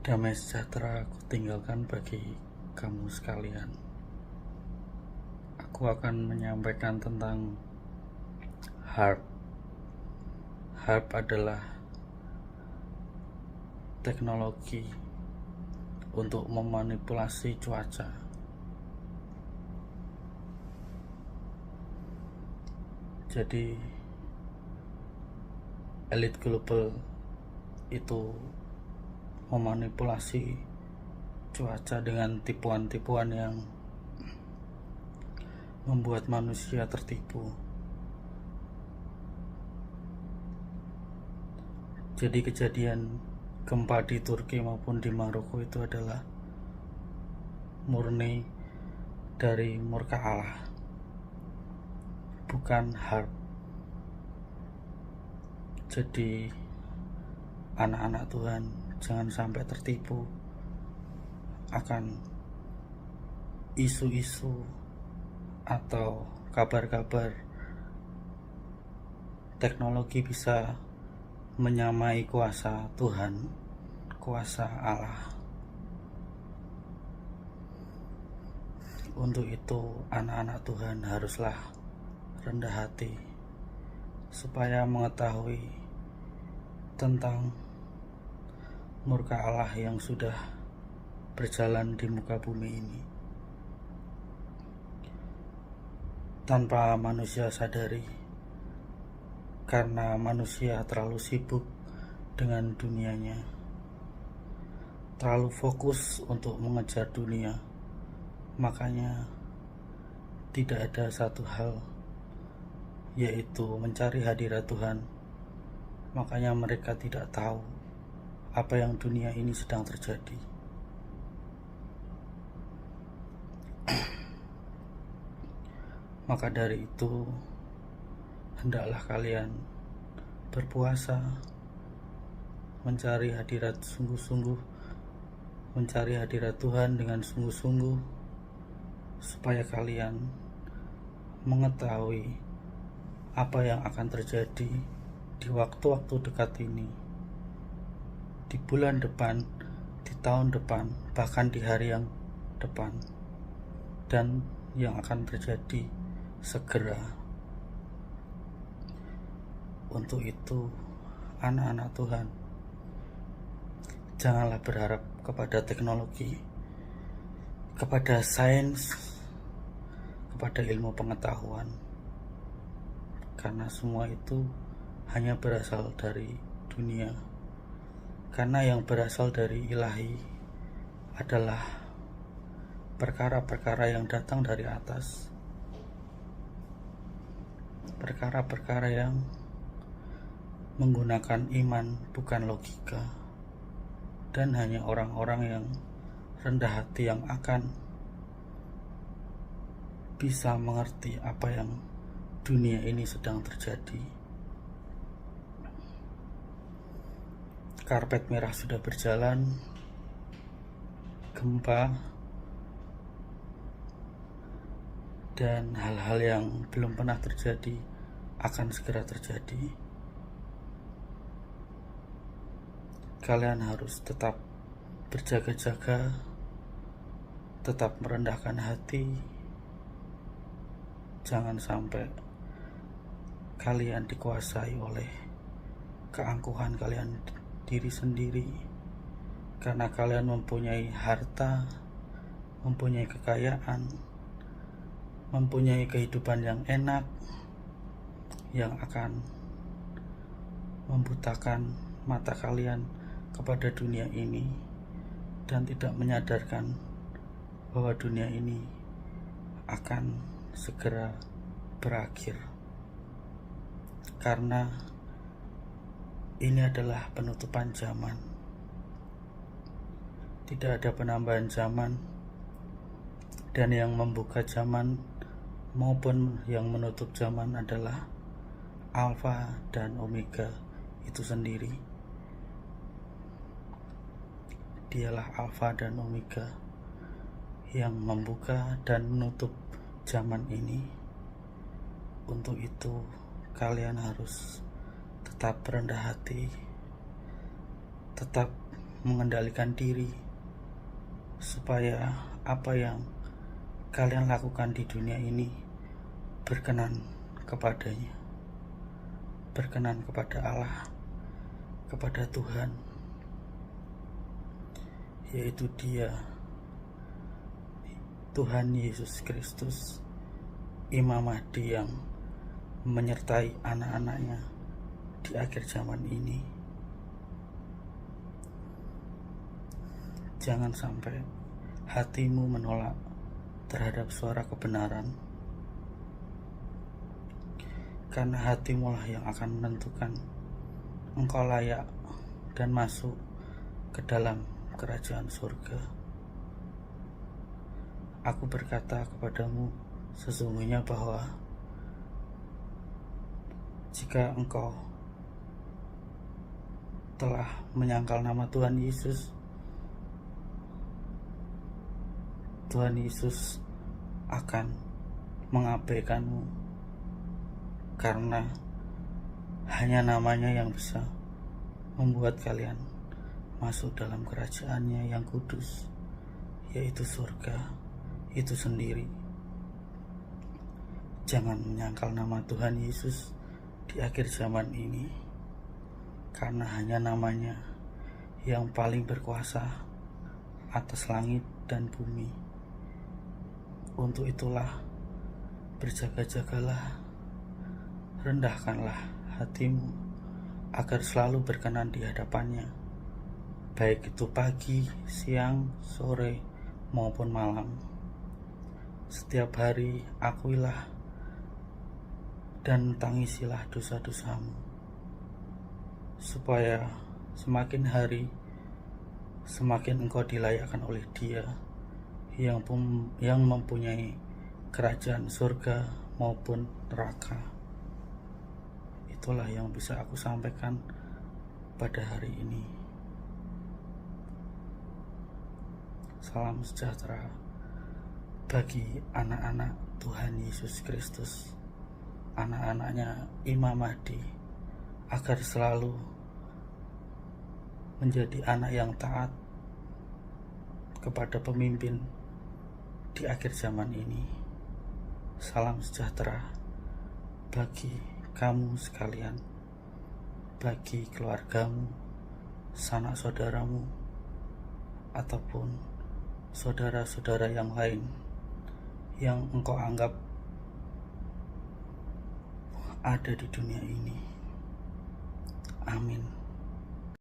Damai sejahtera aku tinggalkan bagi kamu sekalian. Aku akan menyampaikan tentang HARP. HARP adalah teknologi untuk memanipulasi cuaca. Jadi elit global itu memanipulasi cuaca dengan tipuan-tipuan yang membuat manusia tertipu. Jadi kejadian gempa di Turki maupun di Maroko itu adalah murni dari murka Allah, bukan HARP. Jadi anak-anak Tuhan jangan sampai tertipu akan isu-isu atau kabar-kabar teknologi bisa menyamai kuasa Tuhan, kuasa Allah. Untuk itu anak-anak Tuhan haruslah rendah hati supaya mengetahui tentang murka Allah yang sudah berjalan di muka bumi ini tanpa manusia sadari, karena manusia terlalu sibuk dengan dunianya, terlalu fokus untuk mengejar dunia. Makanya tidak ada satu hal, yaitu mencari hadirat Tuhan. Makanya mereka tidak tahu apa yang dunia ini sedang terjadi. Maka dari itu, hendaklah kalian berpuasa, mencari hadirat sungguh-sungguh, mencari hadirat Tuhan dengan sungguh-sungguh, supaya kalian mengetahui apa yang akan terjadi di waktu-waktu dekat ini, di bulan depan, di tahun depan, bahkan di hari yang depan, dan yang akan terjadi segera. Untuk itu, anak-anak Tuhan, janganlah berharap kepada teknologi, kepada sains, kepada ilmu pengetahuan, karena semua itu hanya berasal dari dunia. Karena yang berasal dari ilahi adalah perkara-perkara yang datang dari atas, perkara-perkara yang menggunakan iman bukan logika, dan hanya orang-orang yang rendah hati yang akan bisa mengerti apa yang dunia ini sedang terjadi. Karpet merah sudah berjalan, gempa, dan hal-hal yang belum pernah terjadi akan segera terjadi. Kalian harus tetap berjaga-jaga, tetap merendahkan hati. Jangan sampai kalian dikuasai oleh keangkuhan kalian diri sendiri, karena kalian mempunyai harta, mempunyai kekayaan, mempunyai kehidupan yang enak, yang akan membutakan mata kalian kepada dunia ini, dan tidak menyadarkan bahwa dunia ini akan segera berakhir, karena ini adalah penutupan zaman. Tidak ada penambahan zaman, dan yang membuka zaman maupun yang menutup zaman adalah Alfa dan Omega itu sendiri. Dialah Alfa dan Omega yang membuka dan menutup zaman ini. Untuk itu kalian harus tetap rendah hati, tetap mengendalikan diri supaya apa yang kalian lakukan di dunia ini berkenan kepadanya, berkenan kepada Allah, kepada Tuhan, yaitu Dia, Tuhan Yesus Kristus, Imam Mahdi yang menyertai anak-anaknya di akhir zaman ini. Jangan sampai hatimu menolak terhadap suara kebenaran, karena hatimulah yang akan menentukan engkau layak dan masuk ke dalam kerajaan surga. Aku berkata kepadamu sesungguhnya bahwa jika engkau telah menyangkal nama Tuhan Yesus, Tuhan Yesus akan mengabaikanmu, karena hanya namanya yang bisa membuat kalian masuk dalam kerajaannya yang kudus, yaitu surga itu sendiri. Jangan menyangkal nama Tuhan Yesus di akhir zaman ini, karena hanya namanya yang paling berkuasa atas langit dan bumi. Untuk itulah berjaga-jagalah, rendahkanlah hatimu agar selalu berkenan di hadapannya, baik itu pagi, siang, sore, maupun malam. Setiap hari akuilah dan tangisilah dosa-dosamu, supaya semakin hari semakin engkau dilayakkan oleh Dia yang mempunyai kerajaan surga maupun neraka. Itulah yang bisa aku sampaikan pada hari ini. Salam sejahtera bagi anak-anak Tuhan Yesus Kristus, anak-anaknya Imam Mahdi, agar selalu menjadi anak yang taat kepada pemimpin di akhir zaman ini. Salam sejahtera bagi kamu sekalian, bagi keluargamu, sanak saudaramu, ataupun saudara-saudara yang lain yang engkau anggap ada di dunia ini. Amin.